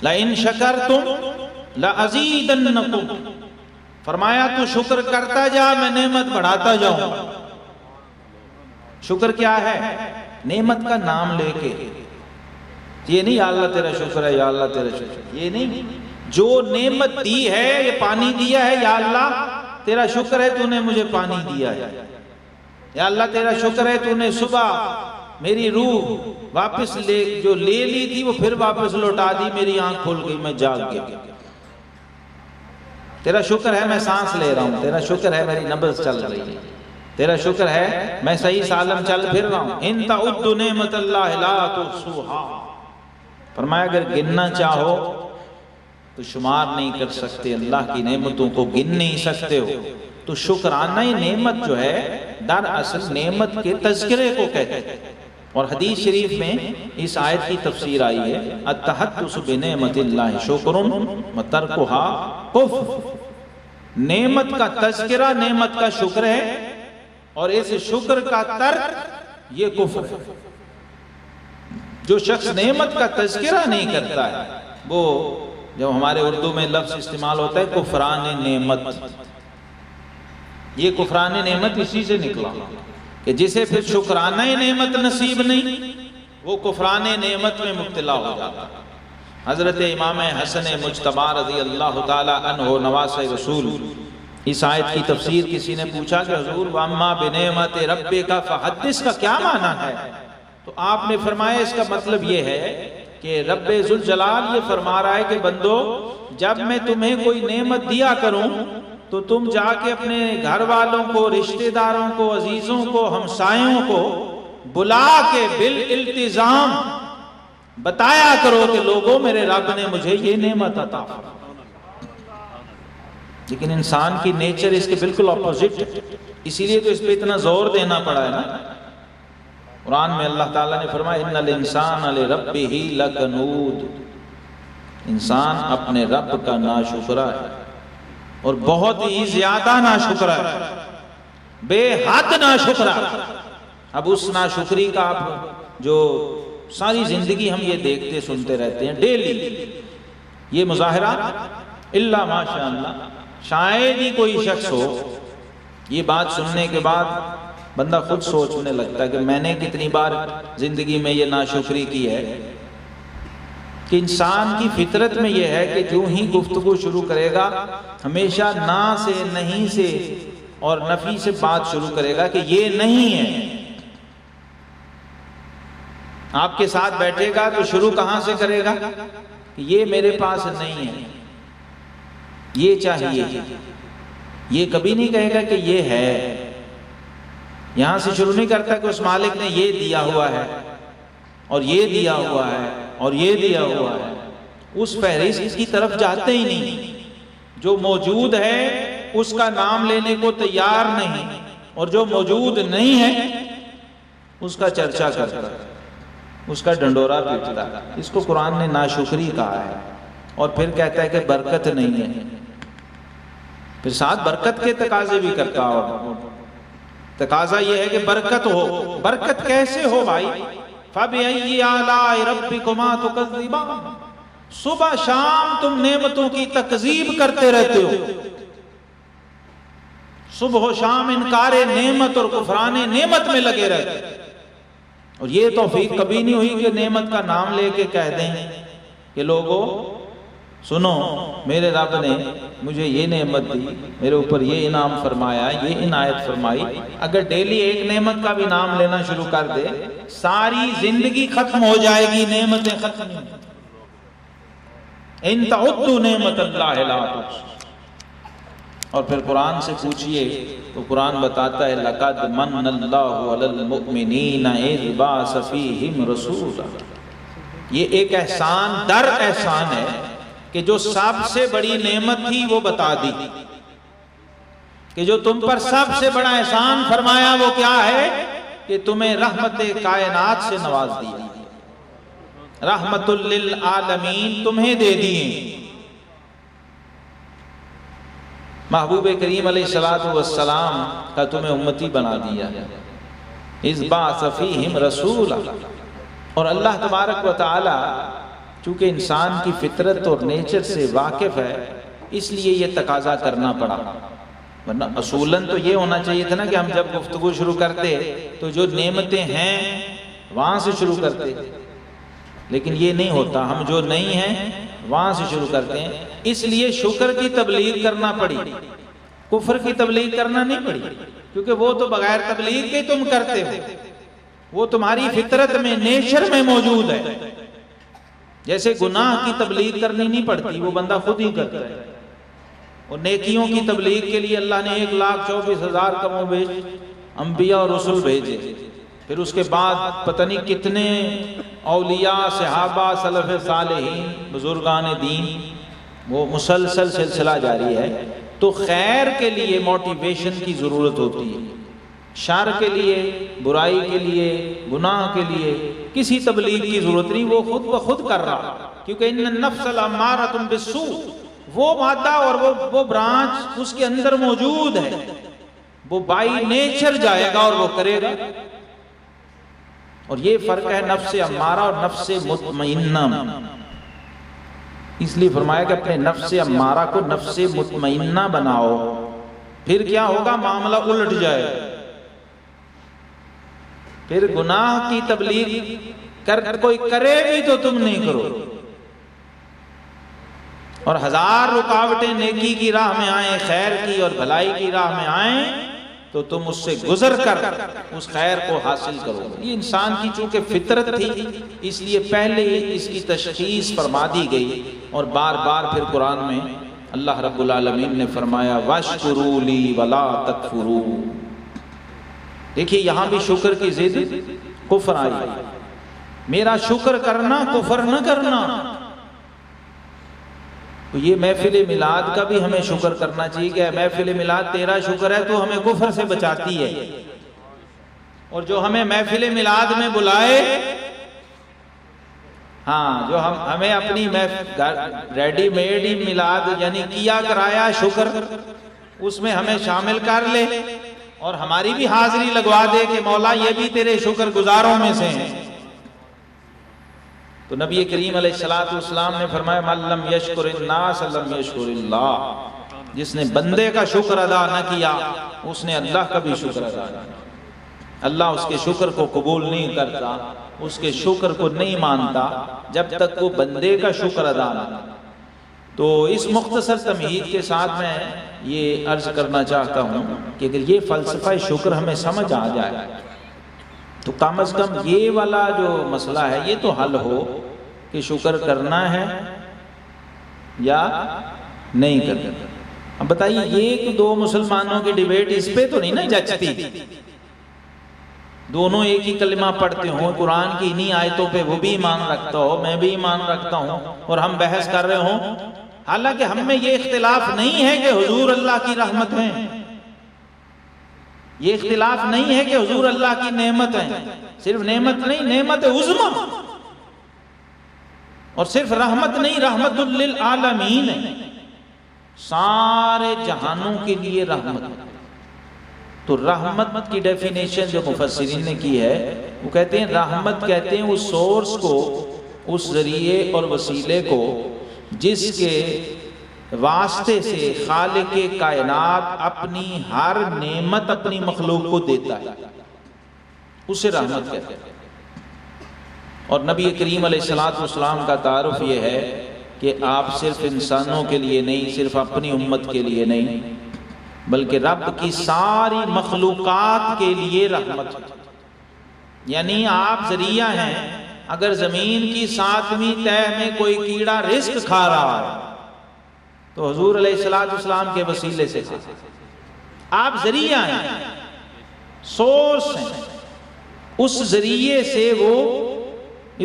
لَإِن شَكَرْتُمْ لَأَزِيدَنَّكُمْ، فرمایا تو شکر کرتا جا میں نعمت بڑھاتا جاؤں. شکر کیا ہے؟ نعمت کا نام لے کے. یہ نہیں یا اللہ تیرا شکر ہے، یا اللہ تیرا شکر، یہ نہیں. جو نعمت دی ہے، یہ پانی دیا ہے، یا اللہ تیرا شکر ہے تو نے مجھے پانی دیا ہے. یا اللہ تیرا شکر ہے تو نے صبح میری روح واپس جو لے لی تھی وہ پھر واپس لوٹا دی، میری آنکھ کھل گئی، میں جاگ گیا. تیرا شکر ہے میں سانس لے رہا ہوں، تیرا شکر ہے میری نبض چل رہی ہے، تیرا شکر ہے میں صحیح سالم چل پھر رہا ہوں. ان تعدوا نعمت اللہ لا تحصوها، فرمایا اگر گننا چاہو تو شمار نہیں کر سکتے، اللہ کی نعمتوں کو گن نہیں سکتے ہو. تو شکرانہ نعمت جو ہے در اصل نعمت کے تذکرے کو کہتے ہیں. اور حدیث شریف میں اس آیت کی تفسیر آئی ہے التحدث بنعمت اللہ شکر وترکها کفر. نعمت کا تذکرہ نعمت کا شکر ہے، اور اس شکر کا ترک یہ کفر ہے. جو شخص نعمت کا تذکرہ نہیں کرتا ہے، وہ جب ہمارے اردو میں لفظ استعمال ہوتا ہے کفران نعمت، یہ کفران نعمت اسی سے نکلا کہ جسے پھر شکرانہ نعمت نصیب نہیں وہ کفران نعمت میں مبتلا ہو جاتا. حضرت امام حسن مجتبی رضی اللہ تعالی عنہ نواسہ رسول، اس آیت کی تفسیر کسی نے پوچھا کہ حضور وَأَمَّا بِنِعْمَتِ رَبِّكَ فَحَدِّثْ کا کیا معنی ہے؟ تو آپ نے فرمایا اس کا مطلب یہ ہے کہ رب ذوالجلال یہ فرما رہا ہے کہ بندو جب میں تمہیں کوئی نعمت دیا کروں تو تم جا کے اپنے گھر والوں کو، رشتہ داروں کو، عزیزوں کو، ہمسایوں کو بلا کے بالالتزام بتایا کرو کہ لوگوں میرے رب نے مجھے یہ نعمت عطا فرمائی. لیکن انسان کی نیچر اس کے بالکل اپوزٹ ہے، اسی لیے تو اس پہ اتنا زور دینا پڑا ہے نا. قرآن میں اللہ تعالیٰ نے فرمایا ان الانسان لربہ لکنود، انسان اپنے رب کا ناشکرا ہے، اور بہت ہی زیادہ ناشکرا ہے، بے حد ناشکرا. اب اس ناشکری کا آپ جو ساری زندگی ہم یہ دیکھتے سنتے رہتے ہیں ڈیلی، یہ مظاہرات الا ماشاء اللہ. شاید ہی کوئی شخص ہو یہ بات سننے کے بعد بندہ خود سوچنے لگتا ہے کہ میں نے کتنی بار زندگی میں یہ ناشکری کی ہے. کہ انسان کی فطرت میں یہ ہے کہ جو ہی گفتگو شروع کرے گا ہمیشہ نا سے، نہیں سے اور نفی سے بات شروع کرے گا کہ یہ نہیں ہے. آپ کے ساتھ بیٹھے گا تو شروع کہاں سے کرے گا کہ یہ میرے پاس نہیں ہے، یہ چاہیے. یہ کبھی نہیں کہے گا کہ یہ ہے. یہاں سے شروع نہیں کرتا کہ اس مالک نے یہ دیا ہوا ہے اور یہ دیا ہوا ہے اور یہ دیا ہوا ہے. اس فہرست کی طرف جاتے ہی نہیں. جو موجود ہے اس کا نام لینے کو تیار نہیں، اور جو موجود نہیں ہے اس کا چرچا کرتا ہے، اس کا ڈنڈورا پیٹتا ہے. اس کو قرآن نے ناشکری کہا ہے. اور پھر کہتا ہے کہ برکت نہیں ہے، پھر ساتھ برکت کے تقاضے بھی کرتا ہو. تقاضا یہ ہے کہ برکت ہو. برکت کیسے ہو بھائی؟ فَبِأَيِّ آلَاءِ رَبِّكُمَا تُكَذِّبَانِ، صبح شام تم نعمتوں کی تکذیب کرتے رہتے ہو. صبح و شام انکار نعمت اور کفران نعمت میں لگے رہتے. اور یہ توفیق کبھی نہیں ہوئی کہ نعمت کا نام لے کے کہہ دیں کہ لوگوں سنو میرے رب نے مجھے یہ نعمت دی، میرے اوپر یہ انعام فرمایا، یہ عنایت فرمائی. اگر ڈیلی ایک نعمت کا بھی نام لینا شروع کر دے ساری زندگی ختم ہو جائے گی، نعمتیں ختم نہیں. ان تعدوا نعمت اللہ لا تحصوها. اور پھر قرآن سے پوچھئے تو قرآن بتاتا ہے لَقَدْ مَنَّ اللَّهُ عَلَى الْمُؤْمِنِينَ إِذْ بَعَثَ فِيهِمْ رَسُولًا. یہ ایک احسان در احسان ہے کہ جو سب سے بڑی نعمت تھی وہ بتا دی کہ جو تم پر سب سے بڑا احسان فرمایا وہ کیا ہے کہ تمہیں رحمت کائنات سے نواز دی، رحمت للعالمین تمہیں دے دیے. محبوب کریم علیہ السلام کا تمہیں امتی بنا دیا. اذ بعث فیہم رسولا. اور اللہ تبارک و تعالی چونکہ انسان کی فطرت اور نیچر سے واقف ہے اس لیے یہ تقاضا کرنا پڑا، ورنہ اصولاً تو یہ ہونا چاہیے تھا نا کہ ہم جب گفتگو شروع کرتے تو جو نعمتیں ہیں وہاں سے شروع کرتے، لیکن یہ نہیں ہوتا، ہم جو نہیں ہیں وہاں سے شروع کرتے ہیں۔ اس لیے شکر کی تبلیغ کرنا پڑی، کفر کی تبلیغ کرنا نہیں پڑی، کیونکہ وہ تو بغیر تبلیغ کے تم کرتے ہو، وہ تمہاری فطرت میں نیچر میں موجود ہے۔ جیسے گناہ کی تبلیغ کرنی نہیں پڑتی، وہ بندہ خود ہی کرتا ہے، اور نیکیوں کی تبلیغ کے لیے اللہ نے 1,24,000 کم و بیش انبیاء اور رسول بھیجے، پھر اس کے بعد پتہ نہیں کتنے اولیاء، صحابہ، سلف صالحین، بزرگان دین، وہ مسلسل سلسلہ جاری ہے۔ تو خیر کے لیے موٹیویشن کی ضرورت ہوتی ہے، شر کے لیے، برائی کے لیے، گناہ کے لیے کسی تبلیغ کی ضرورت نہیں، وہ خود بخود کر رہا، کیونکہ ان النفس لامارۃ بالسوء، وہ مادہ اور وہ برانچ اس کے اندر موجود ہے، وہ بائی نیچر جائے گا اور وہ کرے گا۔ اور یہ فرق ہے نفس امارہ اور نفس مطمئنہ، اس لیے فرمایا کہ اپنے نفس امارہ کو نفس مطمئنہ بناؤ، پھر کیا ہوگا؟ معاملہ الٹ جائے، پھر گناہ کی تبلیغ کوئی کرے بھی تو تم نہیں کرو، اور 1000 رکاوٹیں نیکی کی راہ میں آئیں، خیر کی اور بھلائی کی راہ میں آئیں تو تم اس سے گزر کر اس خیر کو حاصل کرو۔ یہ انسان کی چونکہ فطرت تھی، اس لیے پہلے اس کی تشخیص فرما دی گئی، اور بار بار پھر قرآن میں اللہ رب العالمین نے فرمایا وَاشْكُرُوا لِي وَلَا تَكْفُرُوا۔ دیکھیے یہاں بھی شکر کی ضد کفر آئی، میرا شکر کرنا، کفر نہ کرنا۔ تو یہ محفل میلاد کا بھی ہمیں شکر کرنا چاہیے کہ محفل میلاد تیرا شکر ہے تو ہمیں کفر سے بچاتی ہے، اور جو ہمیں محفل میلاد میں بلائے، ہاں جو ہمیں اپنی ریڈی میڈ ہی میلاد یعنی کیا کرایا شکر، اس میں ہمیں شامل کر لے اور ہماری بھی حاضری لگوا دے کہ مولا یہ بھی تیرے شکر گزاروں میں سے ہیں، تو نبی کریم علیہ السلام نے فرمایا من لم یشکر الناس لم یشکر اللہ، جس نے بندے کا شکر ادا نہ کیا اس نے اللہ کا بھی شکر ادا نہ کیا۔ اللہ اس کے شکر کو قبول نہیں کرتا، اس کے شکر کو نہیں مانتا جب تک وہ بندے کا شکر ادا نہ کرے۔ تو اس مختصر تمہید کے ساتھ میں یہ عرض کرنا چاہتا ہوں کہ اگر یہ فلسفہ شکر ہمیں سمجھ آ جائے تو کم از کم یہ والا جو مسئلہ ہے یہ تو حل ہو کہ شکر کرنا ہے یا نہیں کرنا۔ اب بتائیے ایک دو مسلمانوں کی ڈیبیٹ اس پہ تو نہیں نا جچتی، دونوں ایک ہی کلمہ پڑھتے ہوں، قرآن کی انہی آیتوں پہ وہ بھی ایمان رکھتا ہو، میں بھی ایمان رکھتا ہوں، اور ہم بحث کر رہے ہوں، حالانکہ ہم میں یہ اختلاف نہیں ہے کہ حضور اللہ کی رحمت ہیں، یہ اختلاف نہیں ہے کہ حضور اللہ کی نعمت ہیں، صرف نعمت نہیں، نعمت عظمی، اور صرف رحمت نہیں، رحمت للعالمین ہے، سارے جہانوں کے لیے رحمت۔ تو رحمت کی ڈیفینیشن جو مفسرین نے کی ہے وہ کہتے ہیں رحمت کہتے ہیں اس سورس کو، اس ذریعے اور وسیلے کو جس کے واسطے سے خالق کائنات اپنی ہر نعمت اپنی مخلوق کو دیتا ہے، اسے رحمت کہتے ہیں۔ اور نبی کریم علیہ السلام کا تعارف یہ ہے کہ آپ صرف انسانوں کے لیے نہیں، صرف اپنی امت کے لیے نہیں، بلکہ رب کی ساری مخلوقات کے لیے رحمت، یعنی آپ ذریعہ ہیں۔ اگر زمین کی 7ویں تہہ میں کوئی کیڑا رزق کھا رہا ہے تو حضور علیہ السلام کے وسیلے سے آپ ذریعہ ہیں، سورس ہیں، اس ذریعے سے وہ،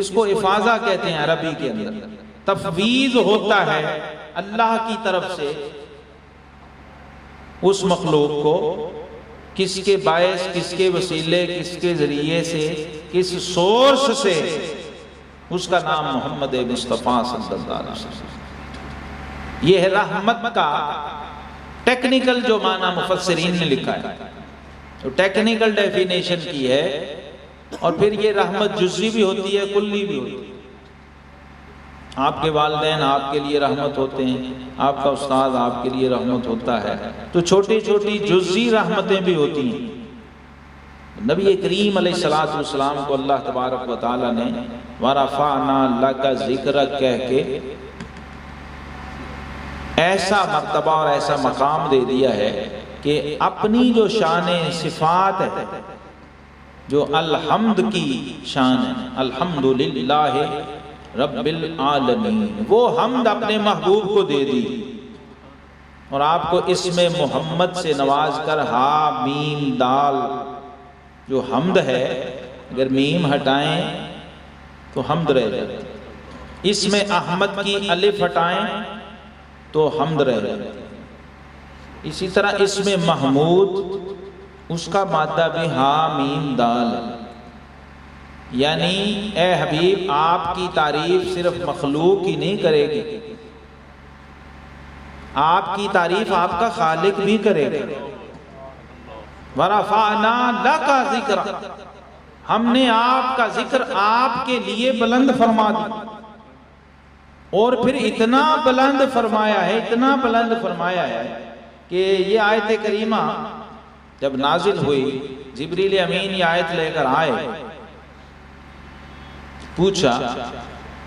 اس کو افاضہ کہتے ہیں عربی کے اندر، تفویض ہوتا ہے اللہ کی طرف سے اس مخلوق کو، کس کے باعث، کس کے وسیلے، کس کے ذریعے سے، کس سورس سے، اس کا نام محمد مصطفیٰ صلی اللہ علیہ وسلم۔ یہ ہے رحمت کا ٹیکنیکل جو معنی مفسرین نے لکھا ہے، تو ٹیکنیکل ڈیفینیشن کی ہے، اور پھر یہ رحمت جزوی بھی ہوتی ہے، کلی بھی ہوتی ہے۔ آپ کے والدین آپ کے لیے رحمت ہوتے ہیں، آپ کا استاد آپ کے لیے رحمت ہوتا ہے، تو چھوٹی چھوٹی جزئی رحمتیں بھی ہوتی ہیں۔ نبی کریم علیہ الصلوۃ والسلام کو اللہ تبارک و تعالیٰ نے وَرَفَعْنَا لَكَ ذِكْرَكَ کہہ کے ایسا مرتبہ اور ایسا مقام دے دیا ہے کہ اپنی جو شان صفات ہے، جو الحمد کی شان ہے، الحمدللہ رب العالمین، وہ حمد اپنے محبوب کو دے دی، اور آپ کو اسم محمد سے نواز کر ہا میم دال جو حمد ہے، اگر میم ہٹائیں تو حمد رہ جاتی، اسم احمد کی الف ہٹائیں تو حمد رہ جاتی، اسی طرح اسم محمود اس کا مادہ بھی ہا میم دال ہے۔ یعنی اے حبیب آپ کی تعریف صرف مخلوق ہی نہیں کرے گی، آپ کی تعریف آپ کا خالق بھی کرے گا۔ وَرَفَعْنَا لَكَ ذِكْرَكَ، ہم نے آپ کا ذکر آپ کے لیے بلند فرما دیا، اور پھر اتنا بلند فرمایا ہے، اتنا بلند فرمایا ہے کہ یہ آیت کریمہ جب نازل ہوئی، جبریل امین یہ آیت لے کر آئے، پوچھا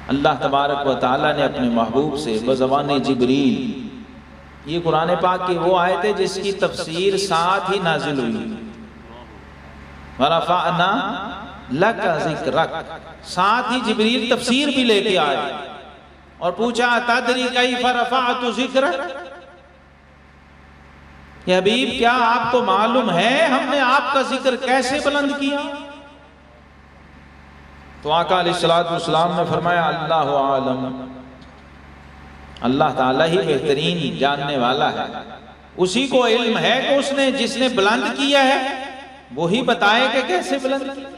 اللہ تبارک و تعالیٰ نے اپنے محبوب سے بزبان جبریل، یہ قرآن پاک کی وہ آیت ہے جس کی تفسیر ساتھ ہی نازل ہوئی، وَرَفَعْنَا لَكَ ذِكْرَكَ، ساتھ ہی جبریل تفسیر بھی لے کے آئے اور پوچھا تَدْرِي كَيْفَ رَفَعْتُ ذِكْرَكَ، کہ حبیب کیا آپ کو معلوم ہے ہم نے آپ کا ذکر کیسے بلند کیا؟ تو آقا علیہ السلام نے فرمایا اللہ عالم، اللہ تعالیٰ ہی بہترین جاننے والا ہے، اسی کو علم ہے کہ اس نے جس نے بلند کیا ہے وہی بتائے کہ کیسے بلند کیا۔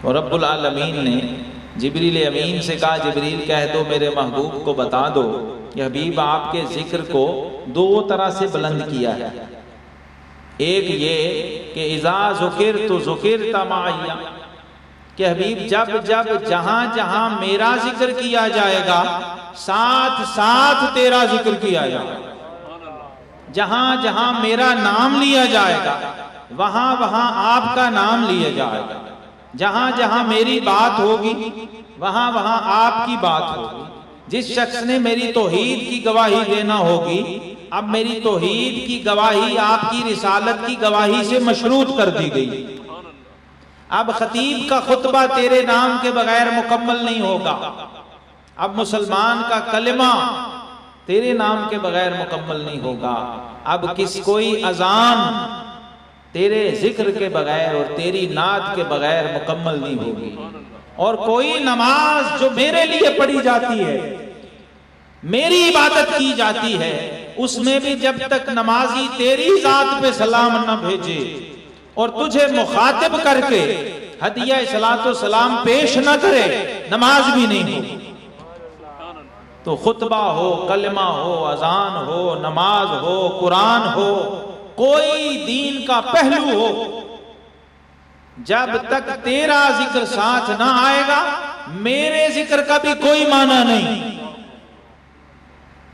اور رب العالمین نے جبریل امین سے کہا جبریل کہہ دو میرے محبوب کو بتا دو کہ حبیب آپ کے ذکر کو دو طرح سے بلند کیا ہے، ایک یہ کہ اذا ذکرت ذکرت معی، کہ حبیب جب جب جہاں جہاں میرا ذکر کیا جائے گا ساتھ ساتھ تیرا ذکر کیا جائے گا، جہاں جہاں میرا نام لیا جائے گا وہاں وہاں آپ کا نام لیا جائے گا، جہاں جہاں میری بات ہوگی وہاں وہاں آپ کی بات ہوگی، جس شخص نے میری توحید کی گواہی دینا ہوگی اب میری توحید کی گواہی آپ کی رسالت کی گواہی سے مشروط کر دی گئی، اب خطیب کا خطبہ تیرے نام کے بغیر مکمل نہیں ہوگا، اب مسلمان کا کلمہ تیرے نام کے بغیر مکمل نہیں ہوگا، اب کوئی اذان تیرے ذکر کے بغیر اور تیری نعت کے بغیر مکمل نہیں ہوگی، اور کوئی نماز جو میرے لیے پڑھی جاتی ہے میری عبادت کی جاتی ہے اس میں بھی جب تک نمازی تیری ذات پہ سلام نہ بھیجے اور تجھے مخاطب کر کے ہدیہ صلاۃ و سلام پیش نہ کرے نماز بھی نہیں ہوگی۔ تو خطبہ ہو، کلمہ ہو، اذان ہو، نماز ہو، قرآن ہو، کوئی دین کا پہلو ہو، جب تک تیرا ذکر ساتھ نہ آئے گا میرے ذکر کا بھی کوئی معنی نہیں۔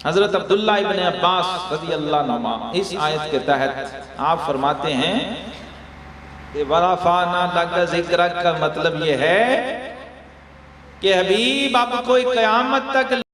حضرت عبداللہ ابن عباس رضی اللہ عنہ اس آیت کے تحت آپ فرماتے ہیں کہ وَرَفَعْنَا لَكَ ذِكْرَكَ کا مطلب یہ ہے کہ حبیب اب کوئی قیامت تک